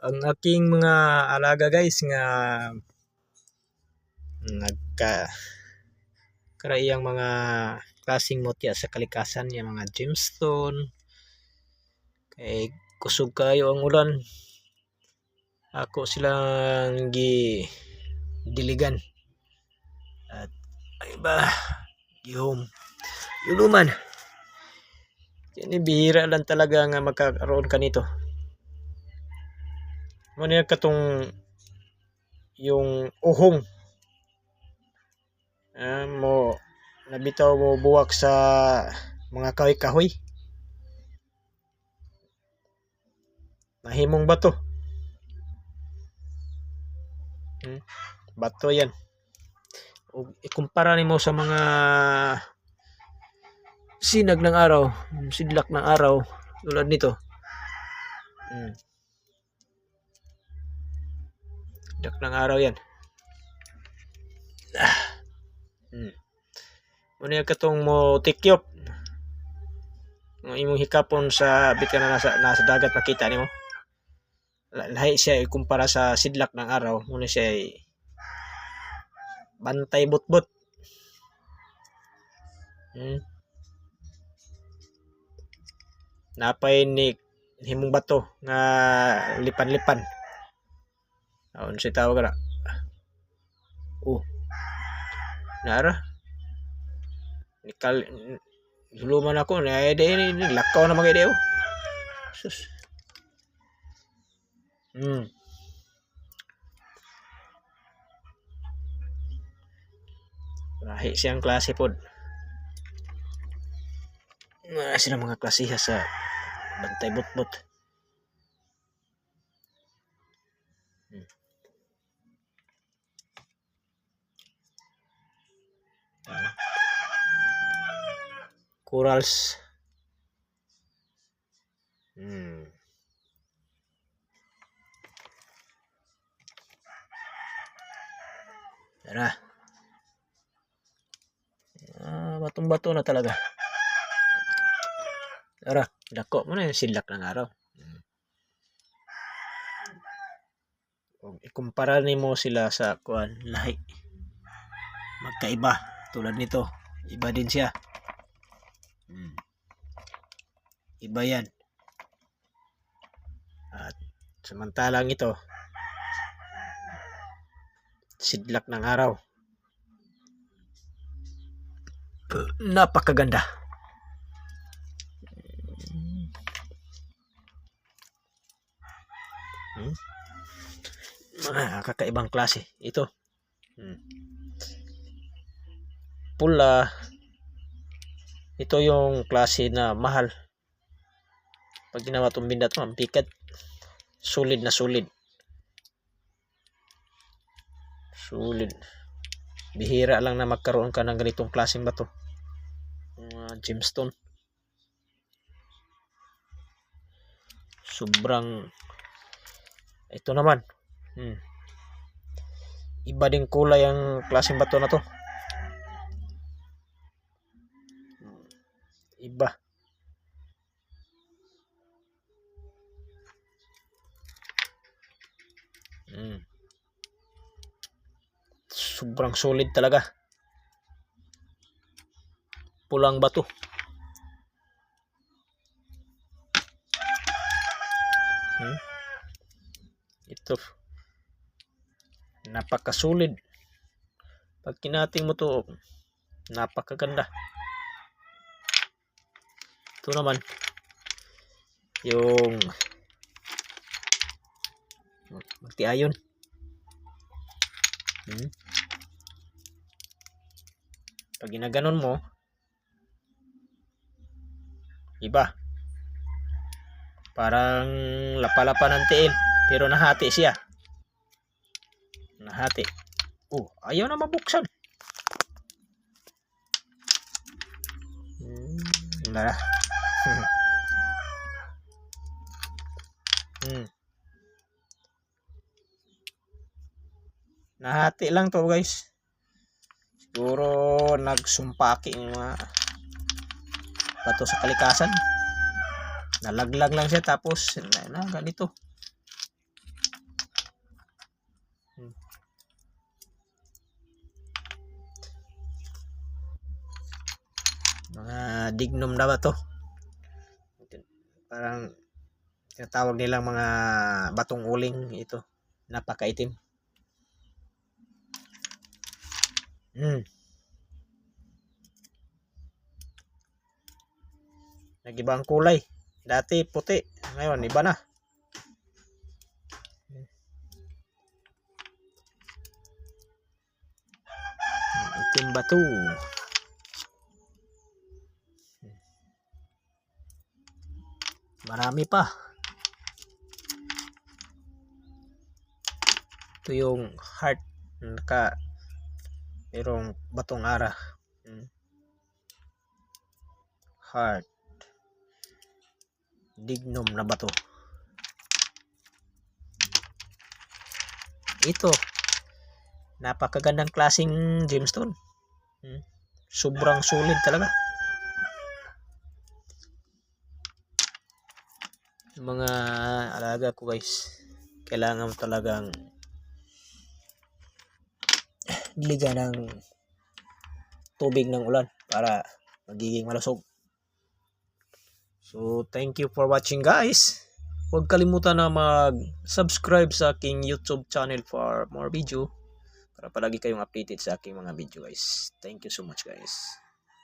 Ang aking mga alaga guys nga karayang mga klaseng mutya sa kalikasan, yung mga gemstone, kay kusog kayo ang ulan, ako silang diligan at ay ba yuluman. Kini bihira lang talaga nga magkakaroon ka nito. Ano yan katong yung uhong mo nabitaw mo buwak sa mga kahoy-kahoy. Mahimong bato. Bato yan. O ikumpara nimo sa mga sinag ng araw, sidlak ng araw tulad nito. Sidlak ng araw yan. Muna yung katong mo tikyop. Ang imong hikapon sa bit ka na nasa dagat makita nimo. Lahi siya ikumpara sa sidlak ng araw. Muna siya bantay butbut. Napay ni himong bato nga lipan-lipan. Ano siya tawag na? Nara. Luman ako na lakaw na mga ideo. Sus. Lahi siyang klase pod. Sila mga klasiha sa bantay butbut. Corals. Tara. Batong-bato na talaga. Tara, dako mo na yung sidlak ng araw. Ikumpara nimo sila sa kuan lahi. Magkaiba tulad nito. Iba din siya. Iba yan. At samantalang ito sidlak ng araw. Napakaganda. Mga kakaibang klase ito. Pula. Ito yung klase na mahal. Pag ginawa itong binda ito, ang pikat. Solid na solid. Solid. Bihira lang na magkaroon ka ng ganitong klaseng bato. Gemstone. Sobrang ito naman. Iba din kulay ang klaseng bato na to. Iba. Sobrang solid talaga. Pulang bato. Ito. Napakasolid. Pag kinating mo to, napakaganda. Ito naman yung magtiayon. Pag ginaganon mo, iba. Parang lapa-lapa ng tiil, pero nahati siya. Nahati. Ayaw na mabuksan. Nara. Nahati lang to guys. Siguro nagsumpaki ng mga bato sa kalikasan. Nalaglag lang siya tapos ganito. Mga dignum na ba to? Parang tinatawag nilang mga batong uling ito. Napakaitim. Nag-iba ang kulay. Dati puti. Ngayon iba na. Itim ba to? Marami pa. Ito yung heart. Merong batong ara. Heart. Dignum na bato. Ito. Napakagandang klaseng gemstone. Sobrang solid talaga. Mga alaga ko guys, kailangan mo talagang liga ng tubig ng ulan para magiging malusog. So thank you for watching guys. Huwag kalimutan na mag-subscribe sa aking YouTube channel for more video para palagi kayong updated sa aking mga video guys. Thank you so much guys.